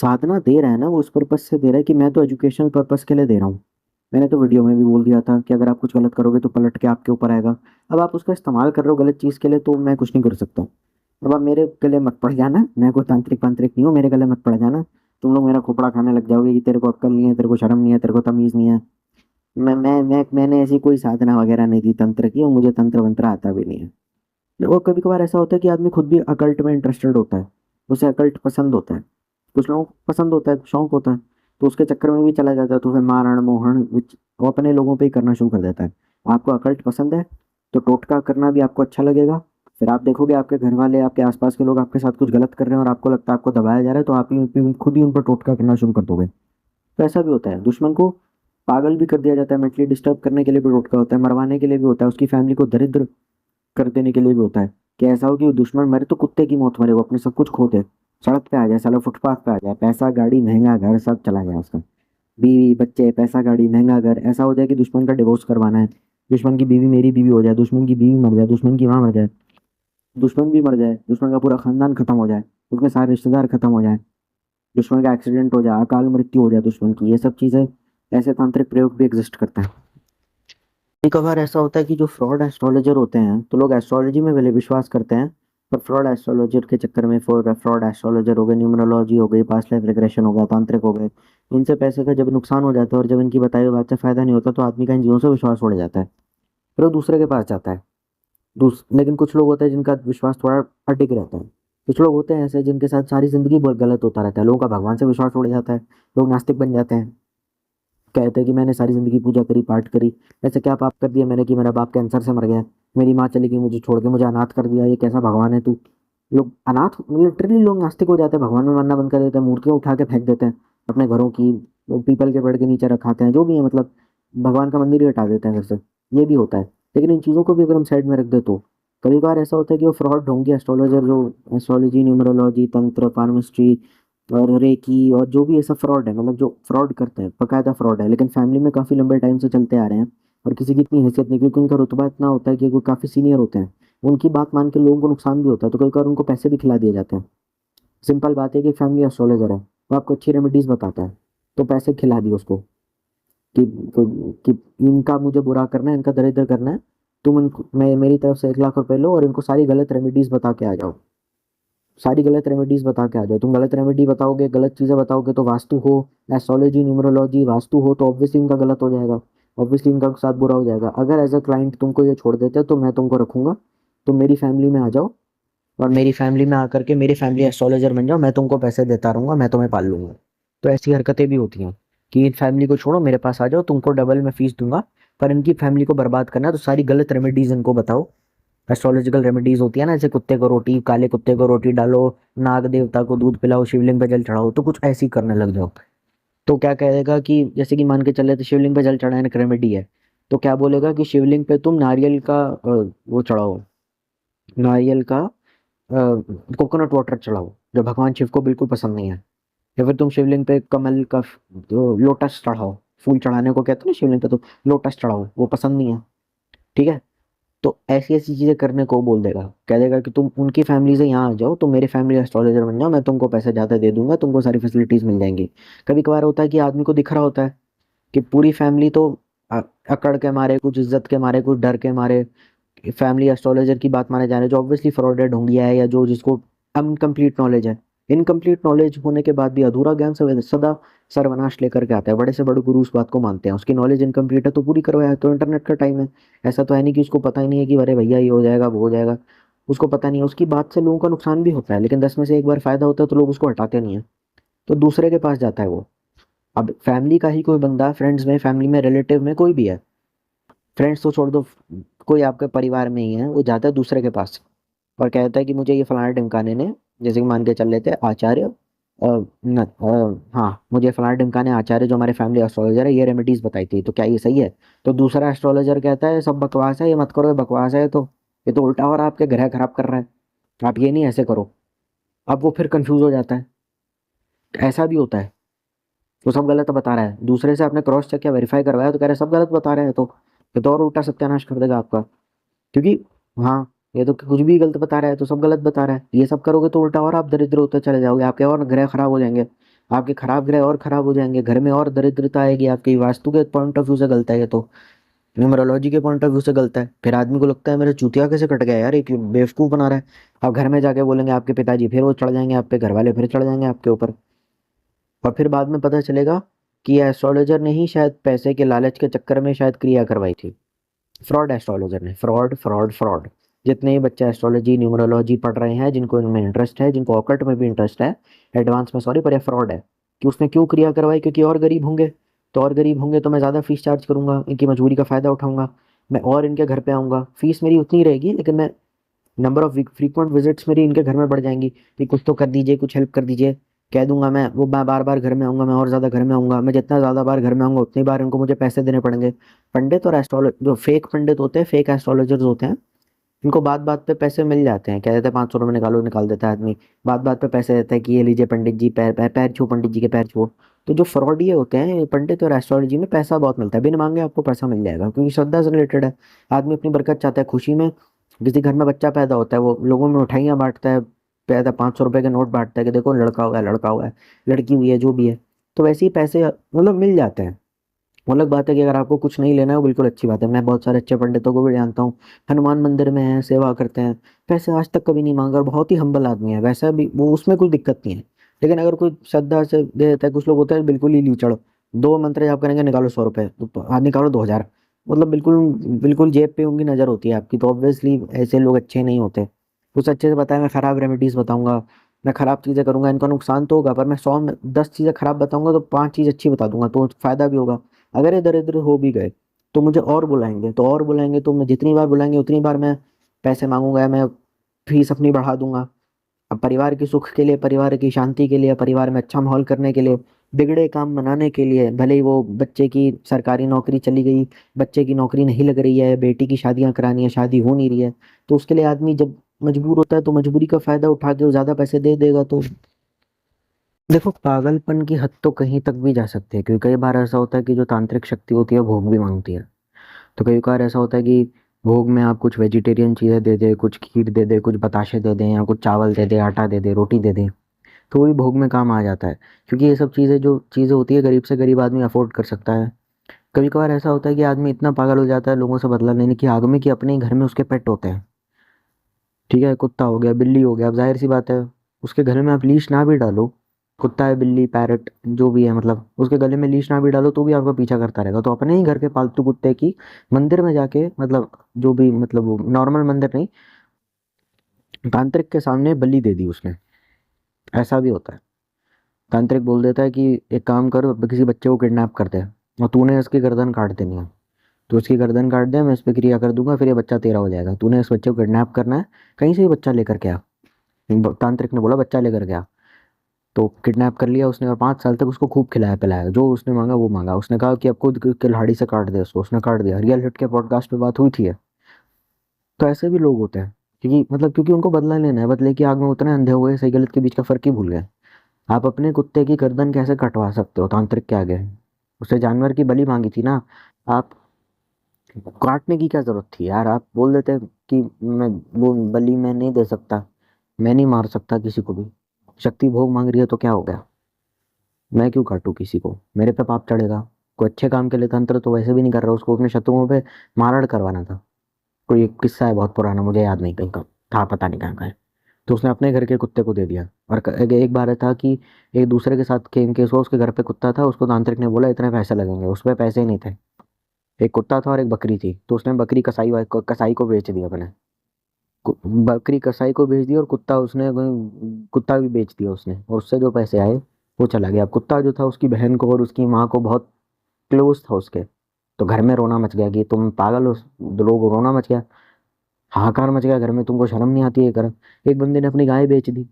साधना दे रहा है ना, वो उस पर्पज से दे रहा है कि मैं तो एजुकेशनल पर्पज के लिए दे रहा हूँ। मैंने तो वीडियो में भी बोल दिया था कि अगर आप कुछ गलत करोगे तो पलट के आपके ऊपर आएगा। अब आप उसका इस्तेमाल कर रहे हो गलत चीज़ के लिए, तो मैं कुछ नहीं कर सकता। अब आप मेरे गले मत पड़ जाना, मैं कोई तांत्रिक वांत्रिक नहीं हूँ, मेरे गले मत पड़ जाना। तुम लोग मेरा खोपड़ा खाने लग जाओगे कि तेरे को अक्ल नहीं है, तेरे को शर्म नहीं है, तेरे को तमीज़ नहीं है। मैंने ऐसी कोई साधना वगैरह नहीं दी तंत्र की, और मुझे तंत्र वंत्र आता भी नहीं है। वो कभी कभार ऐसा होता है कि आदमी खुद भी अकल्ट में इंटरेस्टेड होता है, उसे अकल्ट पसंद होता है, कुछ लोगों को पसंद होता है, शौक होता है, तो उसके चक्कर में भी चला जाता है, तो फिर मारण मोहन वो अपने लोगों पे ही करना शुरू कर देता है। आपको अकल्ट पसंद है तो टोटका करना भी आपको अच्छा लगेगा। फिर आप देखोगे आपके घर वाले, आपके आसपास के लोग आपके साथ कुछ गलत कर रहे हैं और आपको लगता है आपको दबाया जा रहा है, तो आप ही खुद ही उन पर टोटका करना शुरू कर दोगे। तो ऐसा भी होता है, दुश्मन को पागल भी कर दिया जाता है, मेंटली डिस्टर्ब करने के लिए भी टोटका होता है, मरवाने के लिए भी होता है, उसकी फैमिली को दरिद्र कर देने के लिए भी होता है। कि ऐसा हो कि वो दुश्मन मरे तो कुत्ते की मौत मरे, वो अपने सब कुछ खो दे, सड़क पे आ जाए, साला फुटपाथ पे आ जाए, पैसा गाड़ी महंगा घर सब चला जाए उसका, बीवी बच्चे पैसा गाड़ी महंगा घर, ऐसा हो जाए कि दुश्मन का डिवोर्स करवाना है, दुश्मन की बीवी मेरी बीवी हो जाए, दुश्मन की बीवी मर जाए, दुश्मन की माँ मर जाए, दुश्मन भी मर जाए, दुश्मन का पूरा खानदान खत्म हो जाए, उसके सारे रिश्तेदार खत्म हो जाए, दुश्मन का एक्सीडेंट हो जाए, अकाल मृत्यु हो जाए दुश्मन की, ये सब चीजें, ऐसे तांत्रिक प्रयोग भी एग्जिस्ट करते हैं। कभी कभार ऐसा होता है कि जो फ्रॉड एस्ट्रोलॉजर होते हैं, तो लोग एस्ट्रोलॉजी में भले विश्वास करते हैं, पर फ्रॉड एस्ट्रोलॉजर के चक्कर में, फ्रॉड एस्ट्रोलॉजर हो गए, न्यूमरोलॉजी हो गई, पास्ट लाइफ रिग्रेशन हो गया, तांत्रिक हो गए, इनसे पैसे का जब नुकसान हो जाता है और जब इनकी बताई हुई बात से फायदा नहीं होता, तो आदमी का इन चीजों से विश्वास उड़ जाता है, फिर वो दूसरे के पास जाता है। लेकिन कुछ लोग होते हैं जिनका विश्वास थोड़ा अटिक रहता है। कुछ लोग होते हैं ऐसे जिनके साथ सारी जिंदगी बहुत गलत होता रहता है, लोगों का भगवान से विश्वास उड़ जाता है, लोग नास्तिक बन जाते हैं, कहते हैं कि मैंने सारी जिंदगी पूजा करी, पाठ करी, ऐसे क्या पाप कर दिया मैंने कि मेरा बाप कैंसर से मर गया, मेरी माँ चली गई मुझे छोड़ के, मुझे अनाथ कर दिया, ये कैसा भगवान है तू। लोग अनाथ, लिटरली लोग नास्तिक हो जाते हैं, भगवान में मानना बंद कर देते हैं, मूर्तियां उठा के फेंक देते हैं अपने घरों की, वो पीपल के पेड़ के नीचे रखाते हैं, जो भी है मतलब, भगवान का मंदिर ही हटा देते हैं घर से। ये भी होता है। लेकिन इन चीज़ों को भी अगर हम साइड में रख दे, तो कभी कभार ऐसा होता है कि वो फ्रॉड ढोंगी एस्ट्रोलॉजर, जो एस्ट्रोलॉजी, न्यूमरोलॉजी, तंत्र, पारमिस्ट्री और रेकी और जो भी ऐसा फ्रॉड है, मतलब जो फ्रॉड करते हैं, बकायदा फ्रॉड है, लेकिन फैमिली में काफ़ी लंबे टाइम से चलते आ रहे हैं, और किसी की इतनी हैसियत नहीं, क्योंकि उनका रुतबा इतना होता है कि वो काफ़ी सीनियर होते हैं, उनकी बात मान के लोगों को नुकसान भी होता है, तो कई बार उनको पैसे भी खिला दिए जाते हैं। सिंपल बात है कि फैमिली एस्ट्रोलॉजर है, वो आपको अच्छी रेमेडीज बताता है, तो पैसे खिला दिए उसको कि, कि इनका मुझे बुरा करना है, इनका दरिद्र करना है, तुम इनको, मैं मेरी तरफ से 1 लाख रुपए लो और इनको सारी गलत रेमेडीज बता के आ जाओ, सारी गलत रेमेडीज बता के आ जाओ। तुम गलत रेमेडी बताओगे, गलत चीजें बताओगे, तो वास्तु हो, एस्ट्रोलॉजी, न्यूमरोलॉजी, वास्तु हो, तो ऑब्वियसली इनका गलत हो जाएगा, ऑब्वियसली इनका साथ बुरा हो जाएगा। अगर एज अ क्लाइंट तुमको ये छोड़ देते तो मैं तुमको रखूंगा, तुम मेरी फैमिली में आ जाओ, और मेरी फैमिली में आकर के मेरी फैमिली एस्ट्रोलॉजर बन जाओ, मैं तुमको पैसे देता रहूंगा, मैं तुम्हें पाल लूंगा। तो ऐसी हरकतें भी होती हैं कि इन फैमिली को छोड़ो, मेरे पास आ जाओ, तुमको डबल में फीस दूंगा, पर इनकी फैमिली को बर्बाद करना है, तो सारी गलत रेमेडीज इनको बताओ। एस्ट्रोलॉजिकल रेमेडीज होती है ना, जैसे कुत्ते को रोटी, काले कुत्ते को रोटी डालो, नाग देवता को दूध पिलाओ, शिवलिंग पे जल चढ़ाओ, तो कुछ ऐसी करने लग जाओ। तो क्या कहेगा कि जैसे कि मान के चले तो शिवलिंग पे जल चढ़ाने एक रेमेडी है, तो क्या बोलेगा कि शिवलिंग पे तुम नारियल का वो चढ़ाओ, नारियल का कोकोनट वाटर चढ़ाओ, जो भगवान शिव को बिल्कुल पसंद नहीं है। या फिर तुम शिवलिंग पे कमल का लोटस चढ़ाओ, फूल चढ़ाने को कहते हैं ना शिवलिंग पे, तो लोटस चढ़ाओ, वो पसंद नहीं है। ठीक है। तो ऐसी ऐसी चीजें करने को बोल देगा, कह देगा कि तुम उनकी फैमिली से यहाँ आ जाओ, तुम मेरी फैमिली एस्ट्रोलॉजर बन जाओ, मैं तुमको पैसे ज्यादा दे दूंगा, तुमको सारी फैसिलिटीज मिल जाएंगी। कभी कभार होता है कि आदमी को दिख रहा होता है कि पूरी फैमिली तो अकड़ के मारे, कुछ इज्जत के मारे, कुछ डर के मारे फैमिली एस्ट्रोलॉजर की बात माने जा रहे हैं, जो ऑब्वियसली फ्रॉड है, ढोंगिया है, या जो जिसको अनकम्प्लीट नॉलेज है। इनकम्प्लीट नॉलेज होने के बाद भी, अधूरा ज्ञान से सदा सर्वनाश लेकर के आता है। बड़े से बड़े गुरु उस बात को मानते हैं, उसकी नॉलेज इनकम्प्लीट है तो पूरी करवाया है, तो इंटरनेट का टाइम है। ऐसा तो है नहीं कि उसको पता ही नहीं है कि अरे भैया ये हो जाएगा, वो हो जाएगा, उसको पता नहीं है। उसकी बात से लोगों का नुकसान भी होता है, लेकिन 10 में से एक बार फायदा होता है तो लोग उसको हटाते नहीं है, तो दूसरे के पास जाता है वो। अब फैमिली का ही कोई बंदा, फ्रेंड्स में, फैमिली में, रिलेटिव में कोई भी है, फ्रेंड्स तो छोड़ दो, कोई आपके परिवार में ही है, वो जाता है दूसरे के पास और कहता है कि मुझे ये फलाना ढिमकाने ने, जैसे कि मान के चल लेते हैं आचार्य, हाँ, मुझे फलाना ढिमकाने आचार्य जो हमारे फैमिली एस्ट्रोलॉजर है, ये रेमेडीज बताई थी, तो क्या ये सही है? तो दूसरा एस्ट्रोलॉजर कहता है सब बकवास है, ये मत करो, ये बकवास है, तो ये तो उल्टा हो रहा है, आपके ग्रह खराब कर रहा है, आप ये नहीं ऐसे करो। अब वो फिर कंफ्यूज हो जाता है। ऐसा भी होता है, वो सब गलत बता रहा है, दूसरे से आपने क्रॉस चेक या वेरीफाई करवाया तो कह रहे हैं सब गलत बता रहे हैं, तो ये तो और उल्टा सत्यानाश कर देगा आपका। क्योंकि हाँ, ये तो कुछ भी गलत बता रहा है तो सब गलत बता रहा है, ये सब करोगे तो उल्टा और आप दरिद्र होते चले जाओगे, आपके और ग्रह खराब हो जाएंगे। आपके खराब ग्रह और खराब हो जाएंगे, घर में और दरिद्रता आएगी। आपकी वास्तु के पॉइंट ऑफ व्यू से गलत है ये तो, न्यूमरोलॉजी के पॉइंट ऑफ व्यू से गलत है। फिर आदमी को लगता है मेरा चूतिया कैसे कट गया यार, एक बेवकूफ बना रहा है। आप घर में जाके बोलेंगे आपके पिताजी, फिर वो चढ़ जाएंगे आप पे, घर वाले फिर चढ़ जाएंगे आपके ऊपर। और फिर बाद में पता चलेगा कि एस्ट्रोलॉजर ने ही शायद पैसे के लालच के चक्कर में शायद क्रिया करवाई थी। फ्रॉड एस्ट्रोलॉजर ने, फ्रॉड फ्रॉड फ्रॉड। जितने भी बच्चे एस्ट्रोलॉजी न्यूमरोलॉजी पढ़ रहे हैं, जिनको इनमें इंटरेस्ट है, जिनको ऑकल्ट में भी इंटरेस्ट है, एडवांस में सॉरी, पर यह फ्रॉड है। कि उसने क्यों क्रिया करवाई, क्योंकि और गरीब होंगे, तो और गरीब होंगे तो मैं ज़्यादा फीस चार्ज करूंगा, इनकी मजबूरी का फ़ायदा उठाऊंगा, मैं और इनके घर पे आऊँगा। फीस मेरी उतनी रहेगी, लेकिन मैं नंबर ऑफ फ्रीक्वेंट विजिट्स मेरी इनके घर में बढ़ जाएंगी कि कुछ तो कर दीजिए, कुछ हेल्प कर दीजिए। कह दूंगा मैं, वो मैं बार बार घर में आऊंगा, मैं और ज़्यादा घर में आऊंगा, मैं जितना ज़्यादा बार घर में आऊंगा उतनी बार इनको मुझे पैसे देने पड़ेंगे। पंडित और एस्ट्रोलॉजर, जो फेक पंडित होते हैं, फेक एस्ट्रोलॉजर्स होते हैं, इनको बात बात पे पैसे मिल जाते हैं। कह देते हैं 500 रुपये निकालो, निकाल देता है आदमी। बात बात पे पैसे देता है कि ये लीजिए पंडित जी, पैर पैर पैर छू, पंडित जी के पैर छू। तो जो फ्रॉड ये होते हैं पंडित और एस्ट्रोलॉजी में, पैसा बहुत मिलता है, बिन मांगे आपको पैसा मिल जाएगा, क्योंकि श्रद्धा से रिलेटेड है। आदमी अपनी बरकत चाहता है, खुशी में किसी घर में बच्चा पैदा होता है, वो लोगों में मिठाइयाँ बांटता है, पैदा 500 रुपये के नोट बांटता है कि देखो लड़का हुआ है, लड़का हुआ है, लड़की हुई है, जो भी है। तो वैसे ही पैसे मतलब मिल जाते हैं। वो अलग बात है कि अगर आपको कुछ नहीं लेना है, वो बिल्कुल अच्छी बात है। मैं बहुत सारे अच्छे पंडितों को भी जानता हूँ, हनुमान मंदिर में है, सेवा करते हैं, पैसे आज तक कभी नहीं मांगा, और बहुत ही हम्बल आदमी है। वैसा भी वो, उसमें कोई दिक्कत नहीं है। लेकिन अगर कोई श्रद्धा से दे देता है, कुछ लोग होते हैं बिल्कुल ही लीचड़, 2 मंत्र जाप करेंगे, निकालो 100 रुपये, तो हाँ निकालो 2000, मतलब बिल्कुल बिल्कुल जेब पे उनकी नज़र होती है आपकी। तो ऑब्वियसली ऐसे लोग अच्छे नहीं होते। कुछ अच्छे से बताया, मैं खराब रेमेडीज बताऊंगा, मैं खराब चीज़ें करूंगा, इनका नुकसान तो होगा, पर मैं 100 में 10 चीज़ें खराब बताऊंगा तो 5 चीज़ अच्छी बता दूंगा, तो फायदा भी होगा। अगर ये दरिद्र हो भी गए तो मुझे और बुलाएंगे, तो और बुलाएंगे, तो मैं जितनी बार बुलाएंगे उतनी बार मैं पैसे मांगूंगा, या मैं फीस अपनी बढ़ा दूंगा। अब परिवार के सुख के लिए, परिवार की शांति के लिए, परिवार में अच्छा माहौल करने के लिए, बिगड़े काम बनाने के लिए, भले ही वो बच्चे की सरकारी नौकरी चली गई, बच्चे की नौकरी नहीं लग रही है, बेटी की शादियां करानी है, शादी हो नहीं रही है, तो उसके लिए आदमी जब मजबूर होता है तो मजबूरी का फायदा उठा के वो ज्यादा पैसे दे देगा। तो देखो, पागलपन की हद तो कहीं तक भी जा सकती है, क्योंकि कई बार ऐसा होता है कि जो तांत्रिक शक्ति होती है भोग भी मांगती है। तो कई बार ऐसा होता है कि भोग में आप कुछ वेजिटेरियन चीज़ें दे दे, कुछ खीर दे दे, कुछ बताशे दे दें, या कुछ चावल दे दे, आटा दे दे, रोटी दे दे, तो वो भी भोग में काम आ जाता है। क्योंकि ये सब चीज़ें, जो चीज़ें होती है, गरीब से गरीब आदमी अफोर्ड कर सकता है। कभी कभार ऐसा होता है कि आदमी इतना पागल हो जाता है लोगों से बदला लेने की आग में, कि अपने ही घर में उसके पेट होते हैं। ठीक है, कुत्ता हो गया, बिल्ली हो गया, अब जाहिर सी बात है, उसके गले में आप लीश ना भी डालो, कुत्ता है, बिल्ली, पैरट, जो भी है, मतलब उसके गले में लीश ना भी डालो तो भी आपका पीछा करता रहेगा। तो अपने ही घर के पालतू कुत्ते की मंदिर में जाके, मतलब जो भी, मतलब नॉर्मल मंदिर नहीं, तांत्रिक के सामने बलि दे दी उसने। ऐसा भी होता है। तांत्रिक बोल देता है कि एक काम कर, किसी बच्चे को किडनैप कर दे, और तूने इसकी गर्दन काट देनी है, तो उसकी गर्दन काट दे, मैं इस पर क्रिया कर दूंगा, फिर ये बच्चा तेरा हो जाएगा। तूने इस बच्चे को किडनैप करना है, कहीं से भी बच्चा लेकर के आ। तांत्रिक ने बोला बच्चा लेकर के आ। तो किडनैप कर लिया उसने, और 5 साल तक उसको खूब खिलाया पिलाया, जो उसने मांगा वो मांगा। उसने कहा कि अब खुद कुल्हाड़ी से काट दे उसको, उसने काट दिया। रियल हिट के पॉडकास्ट पे बात हुई थी है। तो ऐसे भी लोग होते हैं, क्योंकि उनको बदला लेना है, बदले की आग में उतने अंधे हुए, सही गलत के बीच का फर्क ही भूल गए। आप अपने कुत्ते की गर्दन कैसे कटवा सकते हो तांत्रिक के आगे? उससे जानवर की बलि मांगी थी ना। आप काटने की क्या जरूरत थी यार? आप बोल देते कि मैं वो बलि मैं नहीं दे सकता, मैं नहीं मार सकता किसी को भी, शक्ति भोग मांग रही है तो क्या हो गया, मैं क्यों काटूं किसी को, मेरे पे पाप चढ़ेगा। कोई अच्छे काम के लिए तंत्र तो वैसे भी नहीं कर रहा, उसको अपने शत्रुओं पे मारण करवाना था। कोई एक किस्सा है बहुत पुराना, मुझे याद नहीं कहीं का था, पता नहीं कहाँ का है। तो उसने अपने घर के कुत्ते को दे दिया। और एक बार था कि एक दूसरे के साथ गेम केस हुआ, उसके घर पे कुत्ता था, उसको तांत्रिक ने बोला इतने पैसे लगेंगे, उस पर पैसे ही नहीं थे। एक कुत्ता था और एक बकरी थी, तो उसने बकरी कसाई को बेच दिया अपने। बकरी कसाई को बेच दी, और कुत्ता भी बेच दिया उसने, और उससे जो पैसे आए वो चला गया। अब कुत्ता जो था उसकी बहन को और उसकी माँ को बहुत क्लोज था उसके। तो घर में रोना मच गया कि तुम पागल हो, लोग रोना मच गया, हाहाकार मच गया घर में, तुमको शर्म नहीं आती है कर। एक बंदे ने अपनी गाय बेच दी,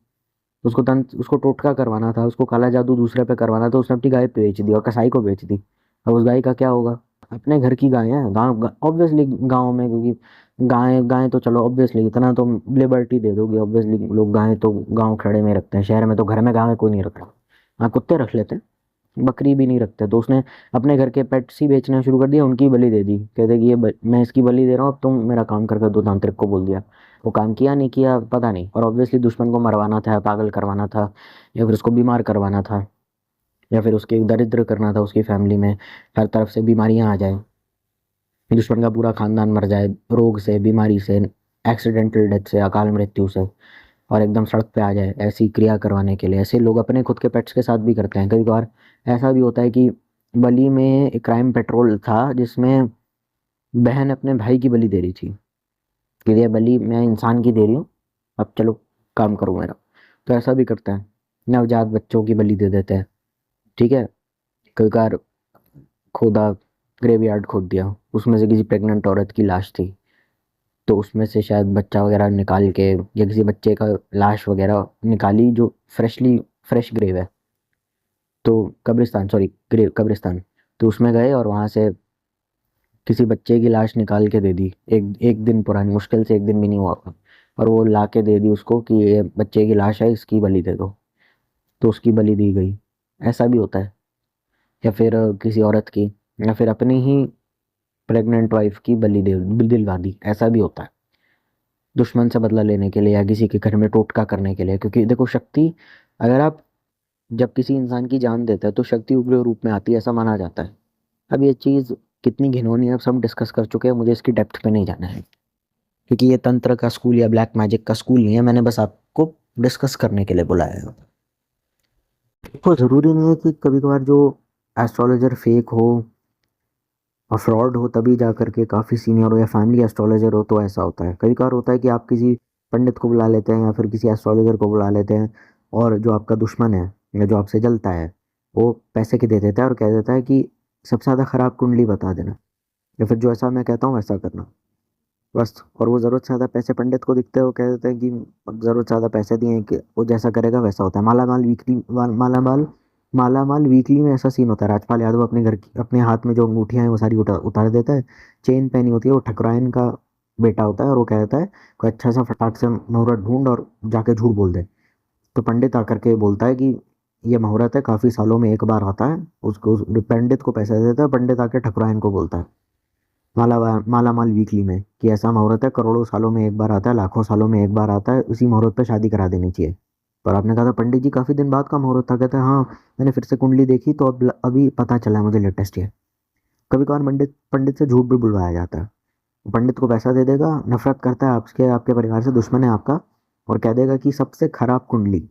उसको टोटका करवाना था, उसको काला जादू दूसरे पे करवाना था, उसने अपनी गाय बेच दी और कसाई को बेच दी। अब उस गाय का क्या होगा? अपने घर की गाय है, गाँव ऑब्वियसली, गाँव में, क्योंकि गाय गाय तो चलो ऑब्वियसली इतना तो लिबर्टी दे दोगे, ऑब्वियसली लोग गाय तो गाँव खेड़े में रखते हैं, शहर में तो घर में गाय कोई नहीं रखता। हाँ, कुत्ते रख लेते हैं, बकरी भी नहीं रखते। तो उसने अपने घर के पेट्स ही बेचना शुरू कर दिया, उनकी बलि दे दी, कहते कि मैं इसकी बलि दे रहा हूँ, अब तुम मेरा काम करके दो। तांत्रिक को बोल दिया, वो काम किया नहीं किया पता नहीं। और ऑब्वियसली दुश्मन को मरवाना था, पागल करवाना था, या फिर उसको बीमार करवाना था। या फिर उसके दरिद्र करना था उसकी फैमिली में, हर तरफ से बीमारियां आ जाए, दुश्मन का पूरा खानदान मर जाए रोग से, बीमारी से, एक्सीडेंटल डेथ से, अकाल मृत्यु से, और एकदम सड़क पे आ जाए, ऐसी क्रिया करवाने के लिए। ऐसे लोग अपने खुद के पेट्स के साथ भी करते हैं। कभी कभार ऐसा भी होता है कि बली में एक क्राइम पेट्रोल था जिसमें बहन अपने भाई की बलि दे रही थी कि ये बलि मैं इंसान की दे रही हूँ, अब चलो काम करो मेरा। तो ऐसा भी करता है, नवजात बच्चों की बलि दे देते हैं। ठीक है, कई बार खोदा, ग्रेवयार्ड खोद दिया, उसमें से किसी प्रेग्नेंट औरत की लाश थी, तो उसमें से शायद बच्चा वगैरह निकाल के, या किसी बच्चे का लाश वगैरह निकाली जो फ्रेश ग्रेव है, तो कब्रिस्तान, सॉरी ग्रेव, कब्रिस्तान, तो उसमें गए और वहां से किसी बच्चे की लाश निकाल के दे दी, एक एक दिन पुरानी, मुश्किल से एक दिन भी नहीं हुआ होगा, और वो ला के दे दी उसको कि ये बच्चे की लाश है, इसकी बलि दे दो, तो उसकी बलि दी गई। ऐसा भी होता है। या फिर किसी औरत की, या फिर अपनी ही प्रेग्नेंट वाइफ की बलि दे दिलवा दी, ऐसा भी होता है, दुश्मन से बदला लेने के लिए या किसी के घर में टोटका करने के लिए। क्योंकि देखो शक्ति, अगर आप जब किसी इंसान की जान देते हैं तो शक्ति उग्र रूप में आती है, ऐसा माना जाता है। अब ये चीज़ कितनी घिनौनी है अब सब डिस्कस कर चुके हैं, मुझे इसकी डेप्थ पे नहीं जाना है, क्योंकि ये तंत्र का स्कूल या ब्लैक मैजिक का स्कूल नहीं है, मैंने बस आपको डिस्कस करने के लिए बुलाया है। देखो ज़रूरी नहीं है कि कभी कभार जो एस्ट्रोलॉजर फेक हो और फ्रॉड हो तभी जा करके काफ़ी सीनियर हो, या फैमिली एस्ट्रोलॉजर हो तो ऐसा होता है। कई बार होता है कि आप किसी पंडित को बुला लेते हैं या फिर किसी एस्ट्रोलॉजर को बुला लेते हैं, और जो आपका दुश्मन है या जो आपसे जलता है वो पैसे के दे देता है और कह देता है कि सबसे ज़्यादा ख़राब कुंडली बता देना, या फिर जो ऐसा मैं कहता हूँ वैसा करना, बस। और वो ज़रूरत से ज़्यादा पैसे पंडित को दिखते हैं, वो कह देते हैं कि ज़रूरत से ज़्यादा पैसे दिए हैं कि वो जैसा करेगा वैसा होता है। माला माल वीकली में ऐसा सीन होता है, राजपाल यादव अपने घर की, अपने हाथ में जो अंगूठियां हैं वो सारी उतार देता है, चेन पहनी होती है, वो ठकुराइन का बेटा होता है, और वो कह देता है कोई अच्छा सा फटाक से मुहूर्त ढूंढ और जाके झूठ बोल दे। तो पंडित आकर के बोलता है कि ये मुहूर्त है, काफ़ी सालों में एक बार आता है, उसको पंडित को पैसा दे देता है, पंडित आके ठकुराइन को बोलता है माला माल वीकली में कि ऐसा मुहूर्त है, करोड़ों सालों में एक बार आता है, लाखों सालों में एक बार आता है, उसी मुहूर्त पे शादी करा देनी चाहिए। पर आपने कहा था पंडित जी काफ़ी दिन बाद का मुहूर्त था, कहते हैं हाँ मैंने फिर से कुंडली देखी तो अब अभी पता चला है मुझे लेटेस्ट है। कभी कभार पंडित पंडित से झूठ भी बुलवाया जाता है। पंडित को पैसा दे देगा, नफरत करता है आपके आपके परिवार से, दुश्मन है आपका, और कह देगा कि सबसे खराब कुंडली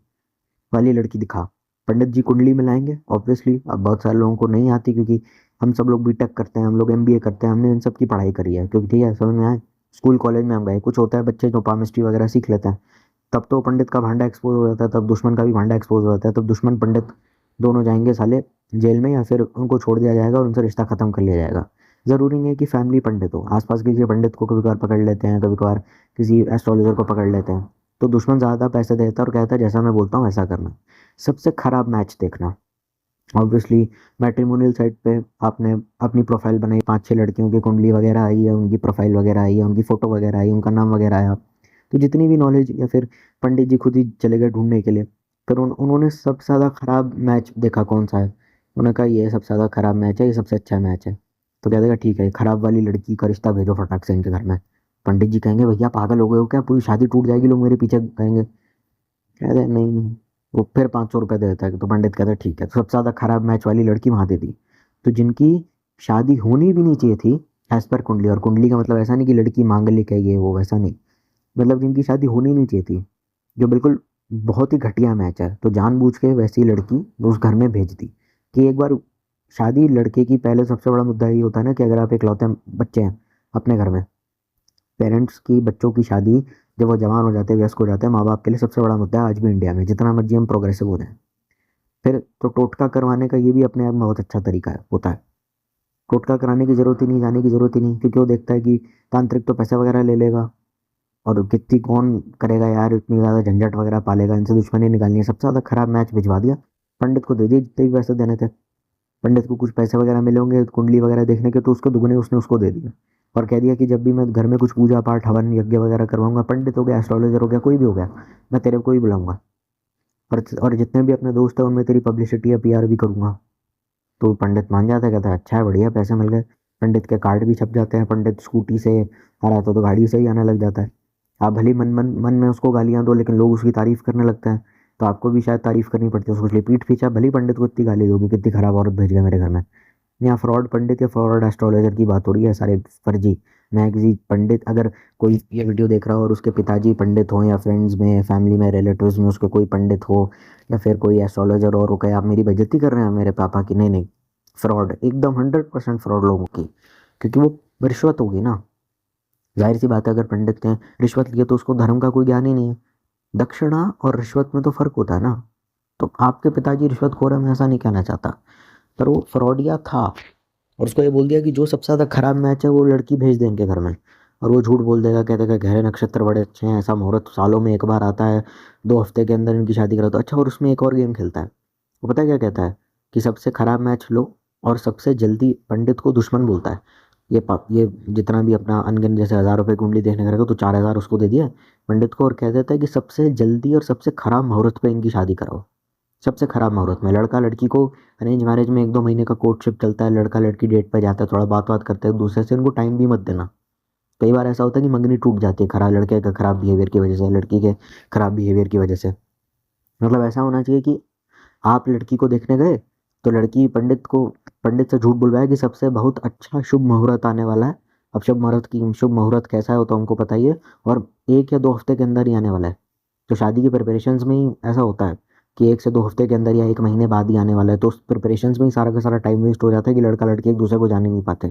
वाली लड़की दिखा। पंडित जी कुंडली में लाएंगे, ऑब्वियसली अब बहुत सारे लोगों को नहीं आती, क्योंकि हम सब लोग बीटेक करते हैं, हम लोग एमबीए करते हैं, हमने इन सब की पढ़ाई करी है, क्योंकि ठीक है समझ में आए, स्कूल कॉलेज में हम गए, कुछ होता है बच्चे जो पामिस्ट्री वगैरह सीख लेते हैं, तब तो पंडित का भांडा एक्सपोज हो जाता है, तब दुश्मन का भी भांडा एक्सपोज हो जाता है, तब दुश्मन पंडित दोनों जाएंगे साले जेल में, या फिर उनको छोड़ दिया जाएगा और उनसे रिश्ता खत्म कर लिया जाएगा। ज़रूरी नहीं है कि फैमिली पंडित हो, आसपास किसी पंडित को कभी कभार पकड़ लेते हैं, कभी कभार किसी एस्ट्रोलॉजर को पकड़ लेते हैं, तो दुश्मन ज़्यादा पैसे देता है और कहता है जैसा मैं बोलता हूँ वैसा करना। सबसे खराब मैच देखना, ऑब्वियसली मैट्रिमोनियल साइट पे आपने अपनी प्रोफाइल बनाई, 5-6 लड़कियों की कुंडली वगैरह आई है, उनकी प्रोफाइल वगैरह आई है, उनकी फ़ोटो वगैरह आई, उनका नाम वगैरह आया, तो जितनी भी नॉलेज, या फिर पंडित जी खुद ही चले गए ढूंढने के लिए, फिर उन्होंने सबसे ज़्यादा खराब मैच देखा कौन सा है, उन्होंने कहा ये सबसे ज़्यादा खराब मैच है, ये सबसे अच्छा मैच है, तो कह देगा ठीक है खराब वाली लड़की का रिश्ता भेजो फटाक से इनके घर में। पंडित जी कहेंगे भैया पागल हो गए हो क्या, पूरी शादी टूट जाएगी, लोग मेरे पीछे कहेंगे, कहते हैं नहीं नहीं, वो फिर 500 रुपये दे देता है, तो पंडित कहता है ठीक है, तो सबसे ज़्यादा खराब मैच वाली लड़की वहाँ दे दी। तो जिनकी शादी होनी भी नहीं चाहिए थी एज पर कुंडली, और कुंडली का मतलब ऐसा नहीं कि लड़की मांगलिक है ये वो, वैसा नहीं, मतलब जिनकी शादी होनी नहीं चाहिए थी, जो बिल्कुल बहुत ही घटिया मैच है, तो जानबूझ के वैसी लड़की उस घर में भेज दी। कि एक बार शादी लड़के की, पहले सबसे बड़ा मुद्दा ये होता है ना कि अगर आप इकलौते बच्चे हैं अपने घर में, पेरेंट्स की बच्चों की शादी जब वो जवान हो जाते हैं, वयस्क हो जाते हैं, माँ बाप के लिए सबसे बड़ा मुद्दा है आज भी इंडिया में, जितना मर्जी हम प्रोग्रेसिव हो जाए। फिर तो टोटका करवाने का ये भी अपने आप में बहुत अच्छा तरीका है, होता है। टोटका कराने की जरूरत ही नहीं, जाने की जरूरत ही नहीं, क्योंकि वो देखता है कि तांत्रिक तो पैसा वगैरह ले लेगा, और कितनी कौन करेगा यार, इतनी ज़्यादा झंझट वगैरह पालेगा, इनसे दुश्मनी निकालनी है, सबसे ज़्यादा खराब मैच भिजवा दिया, पंडित को दे दिए जितने भी पैसे देने थे। पंडित को कुछ पैसे वगैरह मिले होंगे कुंडली वगैरह देखने के, तो उसके दुगने उसने उसको दे दिया, और कह दिया कि जब भी मैं घर में कुछ पूजा पाठ हवन यज्ञ वगैरह करवाऊंगा, पंडित हो गया, एस्ट्रोलॉजर हो गया, कोई भी हो गया, मैं तेरे को ही बुलाऊंगा, और जितने भी अपने दोस्त हैं उनमें तेरी पब्लिसिटी या पीआर भी करूंगा। तो पंडित मान जाता है, कहता है अच्छा है बढ़िया पैसे मिल गए, पंडित के कार्ड भी छप जाते हैं, पंडित स्कूटी से आ रहा था तो गाड़ी से ही आने लग जाता है। आप भले मन मन मन में उसको गालियां दो, लेकिन लोग उसकी तारीफ करने लगते हैं, तो आपको भी शायद तारीफ करनी पड़ती है। सोच ली पीठ पीछे भली पंडित को इतनी गाली दोगी, कितनी खराब औरत भेज गया मेरे घर में। यहाँ फ्रॉड पंडित या फ्रॉड एस्ट्रोलॉजर की बात हो रही है, सारे फर्जी। मैं किसी पंडित, अगर कोई ये वीडियो देख रहा हो और उसके पिताजी पंडित हो, या फ्रेंड्स में, फैमिली में, रिलेटिव्स में उसके कोई पंडित हो, या फिर कोई एस्ट्रोलॉजर और हो, कहे आप मेरी बेइज्जती कर रहे हैं मेरे पापा की, नहीं नहीं, फ्रॉड, एकदम 100% फ्रॉड लोगों की, क्योंकि वो रिश्वत होगी ना। जाहिर सी बात है, अगर पंडित ने रिश्वत ली है तो उसको धर्म का कोई ज्ञान ही नहीं है। दक्षिणा और रिश्वत में तो फर्क होता है ना। तो आपके पिताजी रिश्वतखोर है, मैं ऐसा नहीं कहना चाहता, पर वो फ्रॉडिया था। और उसको ये बोल दिया कि जो सबसे ज़्यादा खराब मैच है वो लड़की भेज दे इनके घर में, और वो झूठ बोल देगा, कहते हैं गहरे नक्षत्र बड़े अच्छे हैं, ऐसा मुहूर्त सालों में एक बार आता है, 2 हफ्ते के अंदर इनकी शादी करा दो। अच्छा, और उसमें एक और गेम खेलता है, वो पता है क्या कहता है, कि सबसे खराब मैच लो और सबसे जल्दी पंडित को दुश्मन बोलता है। ये जितना भी अपना अनगिन जैसे 1000 रुपये कुंडली देखने करेगा तो 4000 उसको दे दिया पंडित को, और कह देता है कि सबसे जल्दी और सबसे खराब मुहूर्त पे इनकी शादी कराओ। सबसे खराब मुहूर्त में लड़का लड़की को, अरेंज मैरिज में 1-2 महीने का कोर्टशिप चलता है, लड़का लड़की डेट पर जाता है, थोड़ा बात बात करते हैं दूसरे से, उनको टाइम भी मत देना। कई बार ऐसा होता है कि मंगनी टूट जाती है खराब लड़के का खराब बिहेवियर की वजह से, लड़की के खराब बिहेवियर की वजह से। मतलब ऐसा होना चाहिए कि आप लड़की को देखने गए तो लड़की पंडित से झूठ बुलवाया कि सबसे बहुत अच्छा शुभ मुहूर्त आने वाला है। अब शुभ मुहूर्त कैसा है वो तो हमको पता ही है, और 1 या 2 हफ्ते के अंदर ही आने वाला है। तो शादी की प्रिपरेशंस में ही ऐसा होता है कि 1 से 2 हफ्ते के अंदर या 1 महीने बाद ही आने वाला है, तो उस प्रिपरेशंस में ही सारा का सारा टाइम वेस्ट हो जाता है कि लड़का लड़की एक दूसरे को जान ही नहीं पाते।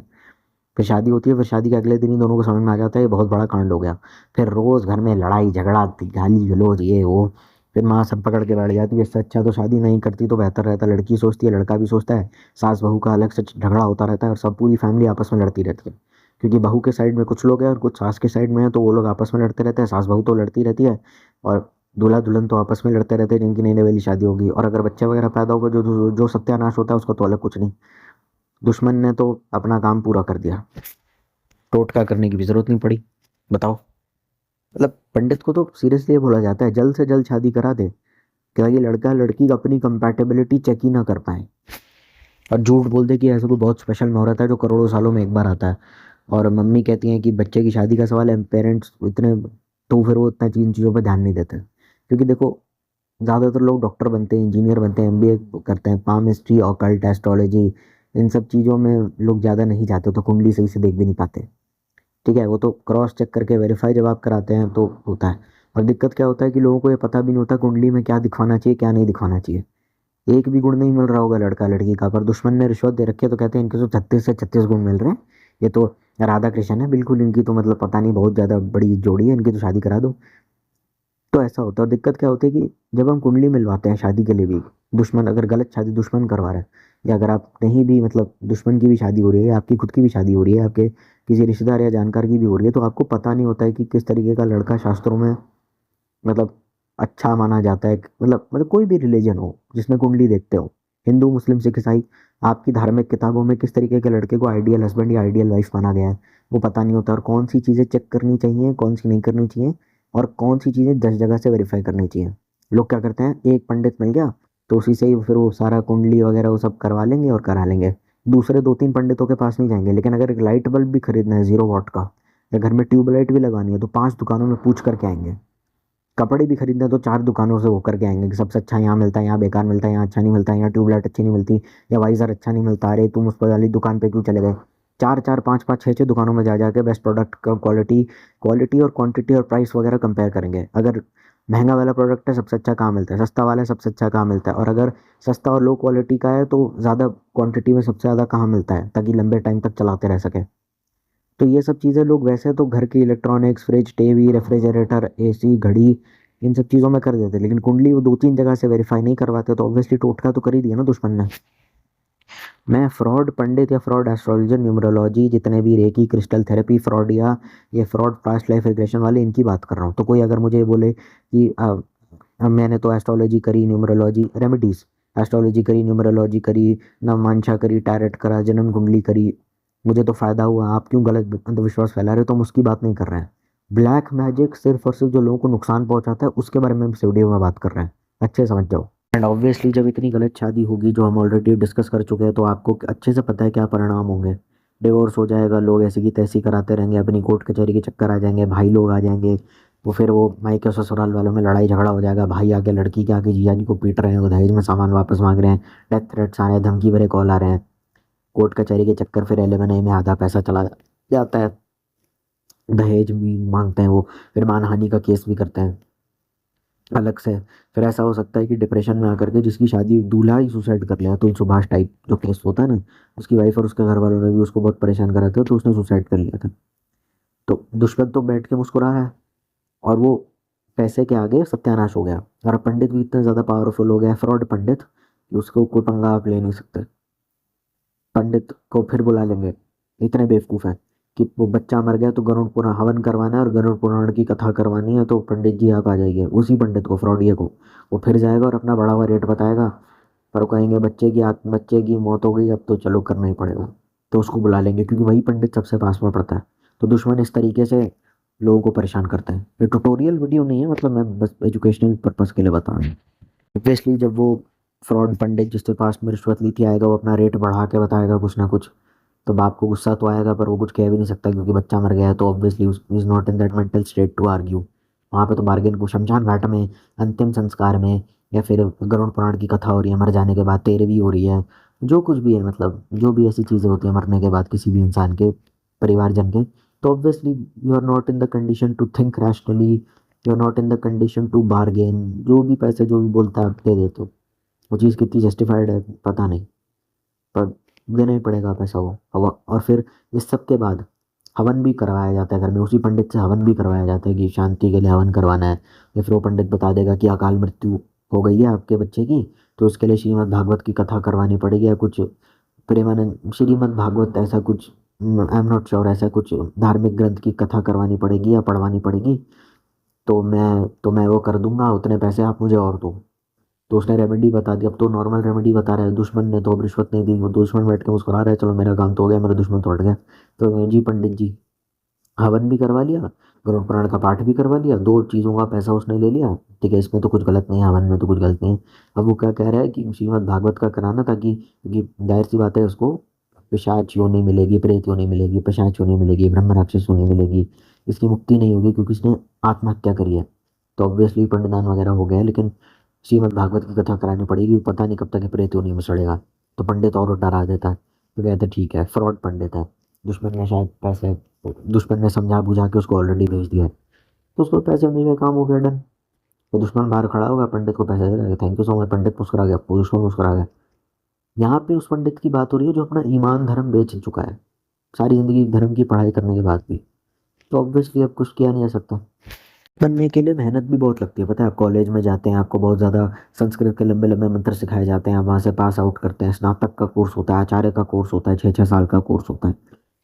फिर शादी होती है, फिर शादी के अगले दिन ही दोनों को समझ में आ जाता है ये बहुत बड़ा कांड हो गया। फिर रोज़ घर में लड़ाई झगड़ा, गाली गलौज, ये वो। फिर माँ सब पकड़ के बैठ जाती है, इससे अच्छा तो शादी नहीं करती तो बेहतर रहता। लड़की सोचती है, लड़का भी सोचता है, सास बहू का अलग से झगड़ा होता रहता है, और सब पूरी फैमिली आपस में लड़ती रहती है, क्योंकि बहू के साइड में कुछ लोग हैं और कुछ सास के साइड में है, तो वो लोग आपस में लड़ते रहते हैं, सास बहू तो लड़ती रहती है, और दूल्हा दुल्हन तो आपस में लड़ते रहते हैं जिनकी नई नवेली शादी होगी। और अगर बच्चे वगैरह पैदा होगा, जो सत्यानाश होता है उसका तो अलग कुछ नहीं। दुश्मन ने तो अपना काम पूरा कर दिया, टोटका करने की भी जरूरत नहीं पड़ी। बताओ, मतलब पंडित को तो सीरियसली ये बोला जाता है जल्द से जल्द शादी करा दे, क्या ये लड़का लड़की अपनी कंपैटिबिलिटी चेक ही ना कर पाए, और झूठ बोल दे कि ऐसा कोई बहुत स्पेशल मुहूर्त है जो करोड़ों सालों में एक बार आता है। और मम्मी कहती हैं कि बच्चे की शादी का सवाल है, पेरेंट्स इतने, तो फिर वो इतना इन चीज़ों पर ध्यान नहीं देते, क्योंकि देखो ज़्यादातर लोग डॉक्टर बनते हैं, इंजीनियर बनते हैं, एमबीए करते हैं, पामिस्ट्री, ऑकल्ट, एस्ट्रोलॉजी, इन सब चीज़ों में लोग ज़्यादा नहीं जाते, तो कुंडली सही से देख भी नहीं पाते। ठीक है, वो तो क्रॉस चेक करके वेरीफाई जब आप कराते हैं तो होता है। और दिक्कत क्या होता है कि लोगों को ये पता भी नहीं होता कुंडली में क्या दिखवाना चाहिए क्या नहीं दिखवाना चाहिए। एक भी गुण नहीं मिल रहा होगा लड़का लड़की का, पर दुश्मन ने रिश्वत दे रखी है तो कहते हैं इनके तो 36 से 36 गुण मिल रहे हैं, ये तो राधा कृष्ण है बिल्कुल, इनकी तो मतलब पता नहीं बहुत ज़्यादा बड़ी जोड़ी है, इनकी तो शादी करा दो। तो ऐसा होता है। और दिक्कत क्या होती है कि जब हम कुंडली मिलवाते हैं शादी के लिए भी, दुश्मन अगर गलत शादी दुश्मन करवा रहा है, या अगर आप नहीं भी, मतलब दुश्मन की भी शादी हो रही है, आपकी खुद की भी शादी हो रही है, आपके किसी रिश्तेदार या जानकार की भी हो रही है, तो आपको पता नहीं होता है कि किस तरीके का लड़का शास्त्रों में मतलब अच्छा माना जाता है। मतलब कोई भी रिलीजन हो जिसमें कुंडली देखते हो, हिंदू मुस्लिम सिख ईसाई, आपकी धार्मिक किताबों में किस तरीके के लड़के को आइडियल हस्बैंड या आइडियल वाइफ माना गया है वो पता नहीं होता, और कौन सी चीज़ें चेक करनी चाहिए कौन सी नहीं करनी चाहिए, और कौन सी चीज़ें 10 जगह से वेरीफाई करनी चाहिए। लोग क्या करते हैं, एक पंडित मिल गया तो उसी से ही फिर वो सारा कुंडली वगैरह वो सब करवा लेंगे और करा लेंगे, दूसरे 2-3 पंडितों के पास नहीं जाएंगे। लेकिन अगर एक लाइट बल्ब भी खरीदना है 0 वाट का, या घर में ट्यूबलाइट भी लगवानी है तो 5 दुकानों में पूछ करके आएंगे। कपड़े भी खरीदना है तो 4 दुकानों से वो करके आएंगे कि सबसे अच्छा यहाँ मिलता है, यहाँ बेकार मिलता है, यहाँ अच्छा नहीं मिलता है, यहाँ ट्यूबलाइट अच्छी नहीं मिलती, या वाइजर अच्छा नहीं मिलता, अरे तुम उस पर वाली दुकान पे क्यों चले गए। 4-4, 5-5, 6-6 दुकानों में जा जाके बेस्ट प्रोडक्ट का क्वालिटी क्वालिटी और क्वांटिटी और प्राइस वगैरह कंपेयर करेंगे। अगर महंगा वाला प्रोडक्ट है सबसे अच्छा कहाँ मिलता है, सस्ता वाला है सबसे अच्छा कहाँ मिलता है, और अगर सस्ता और लो क्वालिटी का है तो ज़्यादा क्वांटिटी में सबसे ज़्यादा कहाँ मिलता है, ताकि लंबे टाइम तक चलाते रह सके। तो ये सब चीज़ें लोग वैसे तो घर की electronics, fridge, TV, refrigerator, AC, घड़ी, इन सब चीज़ों में कर देते, लेकिन कुंडली वो 2-3 जगह से वेरीफाई नहीं करवाते, तो ऑब्वियसली टोटका तो कर ही दिया ना दुश्मन ने। मैं फ्रॉड पंडित या फ्रॉड एस्ट्रोलॉजर, न्यूमरोलॉजी, जितने भी रेकी, क्रिस्टल थेरेपी फ्रॉड, या ये फ्रॉड पास्ट लाइफ रिग्रेशन वाले, इनकी बात कर रहा हूँ। तो कोई अगर मुझे बोले कि मैंने तो एस्ट्रोलॉजी करी, न्यूमरोलॉजी, रेमेडीज, एस्ट्रोलॉजी करी, न्यूमरोलॉजी करी, नवमांशा करी, टैरेट करा, जन्म कुंडली करी, मुझे तो फ़ायदा हुआ, आप क्यों गलत अंधविश्वास फैला रहे हो, तो हम उसकी बात नहीं कर रहे हैं। ब्लैक मैजिक सिर्फ और सिर्फ जो लोगों को नुकसान पहुंचाता है उसके बारे में इस वीडियो में बात कर रहे हैं, अच्छे समझ जाओ। एंड ऑब्वियसली जब इतनी गलत शादी होगी जो हम ऑलरेडी डिस्कस कर चुके हैं, तो आपको अच्छे से पता है क्या परिणाम होंगे। डिवोर्स हो जाएगा, लोग ऐसी की तैसी कराते रहेंगे, अपनी कोर्ट कचहरी के चक्कर आ जाएंगे, भाई लोग आ जाएंगे, वो फिर वो मायके और ससुराल वालों में लड़ाई झगड़ा हो जाएगा, भाई आके लड़की के आके जीजा जी को पीट रहे हैं, वो दहेज में सामान वापस मांग रहे हैं, डेथ थ्रेट्स आ रहे हैं, धमकी भरे कॉल आ रहे हैं, कोर्ट कचहरी के चक्कर, फिर एलिमनी में आधा पैसा चला जाता है, दहेज भी मांगते हैं वो, फिर मानहानि का केस भी करते हैं अलग से। फिर ऐसा हो सकता है कि डिप्रेशन में आकर के जिसकी शादी दूल्हा ही सुसाइड कर लिया, तुल सुभाष टाइप जो केस होता है ना, उसकी वाइफ और उसके घर वालों ने भी उसको बहुत परेशान करा था तो उसने सुसाइड कर लिया था। तो दुश्मन तो बैठ के मुस्कुरा रहा है और वो पैसे के आगे सत्यानाश हो गया। और पंडित भी इतने ज़्यादा पावरफुल हो गया, फ्रॉड पंडित, कि उसको कोई पंगा आप ले नहीं सकते। पंडित को फिर बुला लेंगे, इतने बेवकूफ़ हैं कि वो बच्चा मर गया तो गरुड़ पुराण हवन करवाना है और गरुड़ पुराण की कथा करवानी है, तो पंडित जी आप आ जाइए, उसी पंडित को, फ्रॉडिया को। वो फिर जाएगा और अपना बढ़ा हुआ रेट बताएगा, पर वो कहेंगे बच्चे की मौत हो गई, अब तो चलो करना ही पड़ेगा, तो उसको बुला लेंगे क्योंकि वही पंडित सबसे पास में पड़ता है। तो दुश्मन इस तरीके से लोगों को परेशान करते हैं। ये ट्यूटोरियल वीडियो नहीं है, मतलब मैं बस एजुकेशनल पर्पज़ के लिए बता रहा हूँ। ऑब्वियसली जब वो फ्रॉड पंडित जिसके पास में रिश्वत ली थी आएगा, वो अपना रेट बढ़ा के बताएगा कुछ ना कुछ, तो बाप को गुस्सा तो आएगा पर वो कुछ कह भी नहीं सकता क्योंकि बच्चा मर गया है, तो obviously is not in that mental state to argue. वहाँ पे तो बार्गेन को, शमशान घाट में, अंतिम संस्कार में, या फिर गरुड़ पुराण की कथा हो रही है, मर जाने के बाद तेरहवीं हो रही है, जो कुछ भी है, मतलब जो भी ऐसी चीज़ें होती है मरने के बाद किसी भी इंसान के, परिवारजन के, तो obviously you are not in the condition to think rationally, you are not in the condition to bargain, जो भी पैसे जो भी बोलता है आप दे देते हो। वो चीज़ कितनी जस्टिफाइड है पता नहीं, पर देना ही पड़ेगा पैसा वो हवा। और फिर इस सब के बाद हवन भी करवाया जाता है घर में, उसी पंडित से हवन भी करवाया जाता है कि शांति के लिए हवन करवाना है, या फिर वो पंडित बता देगा कि अकाल मृत्यु हो गई है आपके बच्चे की, तो उसके लिए श्रीमद् भागवत की कथा करवानी पड़ेगी, या कुछ प्रेमानंद श्रीमद् भागवत ऐसा कुछ, आई एम नॉट श्योर, ऐसा कुछ धार्मिक ग्रंथ की कथा करवानी पड़ेगी या पढ़वानी पड़ेगी। तो मैं वो कर दूंगा, उतने पैसे आप मुझे और दो। तो उसने रेमेडी बता दी, अब तो नॉर्मल रेमेडी बता रहा है, दुश्मन ने तो अब रिश्वत नहीं दी, वो दुश्मन बैठ के मुस्कुरा रहा है, चलो मेरा काम तो हो गया, मेरा दुश्मन तो हट गया। तो जी पंडित जी, हवन भी करवा लिया, गरुड़ पुराण का पाठ भी करवा लिया, दो चीज़ों का पैसा उसने ले लिया, ठीक है, इसमें तो कुछ गलत नहीं है, हवन में तो कुछ गलत नहीं है। अब वो क्या कह रहा है कि श्रीमद् भागवत का कराना, ताकि, क्योंकि जाहिर सी बात है उसको पिशाच योनि मिलेगी, प्रेत योनि मिलेगी, पिशाच योनि मिलेगी, ब्रह्म राक्षस योनि मिलेगी, इसकी मुक्ति नहीं होगी क्योंकि इसने आत्महत्या करी है। तो ऑब्वियसली पिंडदान वगैरह हो गया है, लेकिन श्रीमद् भागवत की कथा करानी पड़ेगी, पता नहीं कब तक ये प्रेत योनि में सड़ेगा। तो पंडित और डरा देता है, तो कहते हैं ठीक है, फ्रॉड पंडित है, दुश्मन ने शायद पैसे, दुश्मन ने समझा बुझा के उसको ऑलरेडी भेज दिया है, तो उसको पैसे मिल गए, काम हो गया, डन। तो दुश्मन बाहर खड़ा होगा, पंडित को पैसे दे देगा, थैंक यू सो मच, पंडित मुस्कुरा गया, दुश्मन मुस्कुरा गया। यहाँ पे उस पंडित की बात हो रही है जो अपना ईमान धर्म बेच चुका है, सारी जिंदगी धर्म की पढ़ाई करने के बाद भी। तो ऑब्वियसली अब कुछ किया नहीं जा सकता। बनने के लिए मेहनत भी बहुत लगती है, पता है, आप कॉलेज में जाते हैं, आपको बहुत ज़्यादा संस्कृत के लंबे लंबे मंत्र सिखाए जाते हैं, आप वहाँ से पास आउट करते हैं, स्नातक का कोर्स होता है, आचार्य का कोर्स होता है, 6 6 साल का कोर्स होता है,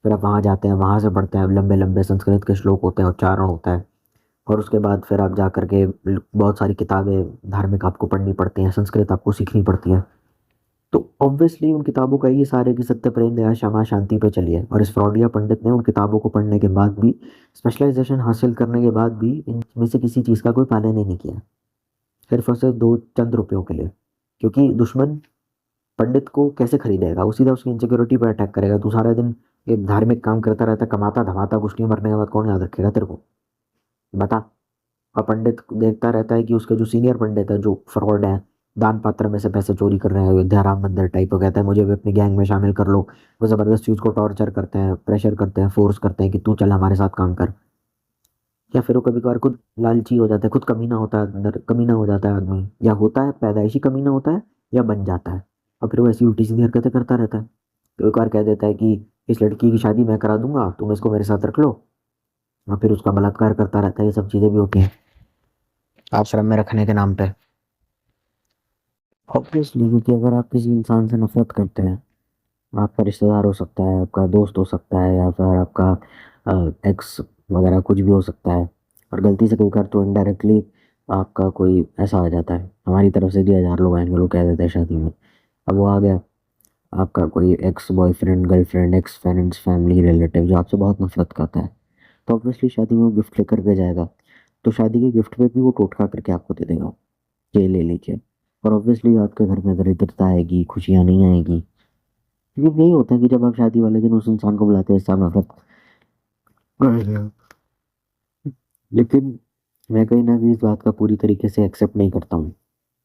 फिर आप वहाँ जाते हैं, वहाँ से पढ़ते हैं, लंबे लंबे संस्कृत के श्लोक होते हैं, उच्चारण होता है, और उसके बाद फिर आप जा करके बहुत सारी किताबें धार्मिक आपको पढ़नी पड़ती हैं, संस्कृत आपको सीखनी पड़ती है। तो ऑब्वियसली उन किताबों का ये सारे की सत्य, प्रेम, दया, क्षमा, शांति पे चली है, और इस फ्रॉडिया पंडित ने उन किताबों को पढ़ने के बाद भी, स्पेशलाइजेशन हासिल करने के बाद भी, इनमें से किसी चीज़ का कोई पालन ही नहीं किया, सिर्फ और सिर्फ दो चंद रुपयों के लिए। क्योंकि दुश्मन पंडित को कैसे खरीदेगा, वो सीधा उसकी इनसिक्योरिटी पर अटैक करेगा। तू सारा दिन ये धार्मिक काम करता रहता, कमाता धमाता कुछ नहीं, मरने के बाद कौन याद रखेगा तेरे को, बता। और पंडित देखता रहता है कि उसके जो सीनियर पंडित है, जो फ्रॉड है, दान पात्र में से पैसे चोरी कर रहे हैं, अयोध्या राम मंदिर टाइप, को कहता है मुझे भी अपनी गैंग में शामिल कर लो। वो ज़बरदस्ती उसको टॉर्चर करते हैं, प्रेशर करते हैं, फोर्स करते हैं कि तू चल हमारे साथ काम कर। या फिर वो कभी कभार खुद लालची हो जाता है, खुद कमीना होता है, अंदर कमीना हो जाता है आदमी, या होता है पैदाइशी कमीना होता है, या बन जाता है, और फिर वो ऐसी उल्टी सीधी हरकतें करता रहता है। तो एक बार कह देता है कि इस लड़की की शादी मैं करा दूंगा, तुम इसको मेरे साथ रख लो, और फिर उसका बलात्कार करता रहता है। ये सब चीज़ें भी होती हैं आश्रम में रखने के नाम पे। ऑब्वियसली, क्योंकि अगर आप किसी इंसान से नफरत करते हैं, आपका रिश्तेदार हो सकता है, आपका दोस्त हो सकता है, या फिर आपका एक्स वगैरह कुछ भी हो सकता है, और गलती से कोई कर तो इनडायरेक्टली आपका कोई ऐसा आ जाता है, हमारी तरफ से भी 1000 लोग आएंगे, लोग कह देते हैं शादी में, अब वो आ गया आपका कोई ex boyfriend, girlfriend, x friends, family, relative जो आपसे बहुत नफरत करता है, तो ऑब्वियसली शादी में वो गिफ्ट लेकर के जाएगा, तो शादी के गिफ्ट पे भी वो टोटका करके आपको दे देगा, ये ले लीजिए। और ऑब्वियसली आपके घर में दरिद्रता आएगी, खुशियाँ नहीं आएगी। ये यही होता है कि जब आप शादी वाले दिन उस इंसान को बुलाते हैं, इससे आप नफरत करते हैं। लेकिन मैं कहीं ना कहीं इस बात का पूरी तरीके से एक्सेप्ट नहीं करता हूँ,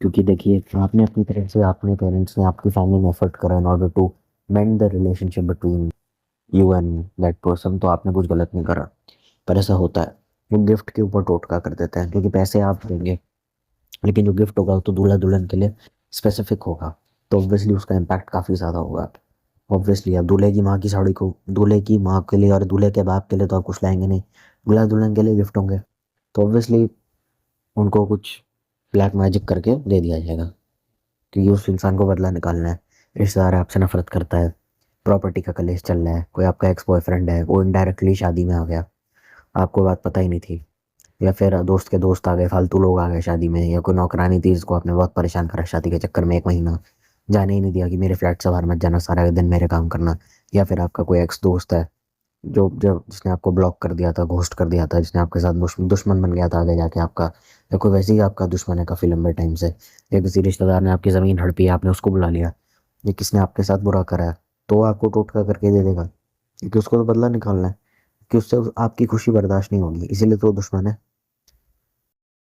क्योंकि देखिए आपने अपनी तरफ से, आपने पेरेंट्स ने आपकी फैमिली में एफर्ट करा in order to mend the relationship between you and that person, तो आपने कुछ गलत नहीं करा। पर ऐसा होता है, वो गिफ्ट के ऊपर टोटका कर देते हैं, क्योंकि पैसे आप देंगे लेकिन जो गिफ्ट होगा वो तो दूल्हा दुल्हन के लिए स्पेसिफिक होगा, तो ऑब्वियसली उसका इम्पैक्ट काफ़ी ज़्यादा होगा। ऑब्वियसली अब दूल्हे की माँ की साड़ी को दूल्हे की माँ के लिए और दूल्हे के बाप के लिए तो आप कुछ लाएंगे नहीं, दूल्हा दुल्हन के लिए गिफ्ट होंगे, तो ऑब्वियसली उनको कुछ ब्लैक मैजिक करके दे दिया जाएगा, क्योंकि उस इंसान को बदला निकालना है। रिश्तेदार आपसे नफरत करता है, प्रॉपर्टी का कलेश चल रहा है, कोई आपका एक्स बॉयफ्रेंड है वो इनडायरेक्टली शादी में आ गया, आपको बात पता ही नहीं थी, या फिर दोस्त के दोस्त आ गए, फालतू लोग आ गए शादी में, या कोई नौकरानी थी जिसको आपने बहुत परेशान करा शादी के चक्कर में, 1 महीना जाने ही नहीं दिया कि मेरे फ्लैट से बाहर मत जाना, सारा दिन मेरे काम करना। या फिर आपका कोई एक्स दोस्त है जो जो जिसने आपको ब्लॉक कर दिया था, घोस्ट कर दिया था, जिसने आपके साथ दुश्मन बन गया था आगे जाके आपका, या कोई वैसे ही आपका दुश्मन है काफ़ी लंबे टाइम से, या किसी रिश्तेदार ने आपकी ज़मीन हड़पी है, आपने उसको बुला लिया, या किसने आपके साथ बुरा करा है, तो वो आपको टोटका करके दे देगा, क्योंकि उसको तो बदला निकालना है, कि उससे आपकी खुशी बर्दाश्त नहीं होगी, इसीलिए तो वो दुश्मन है।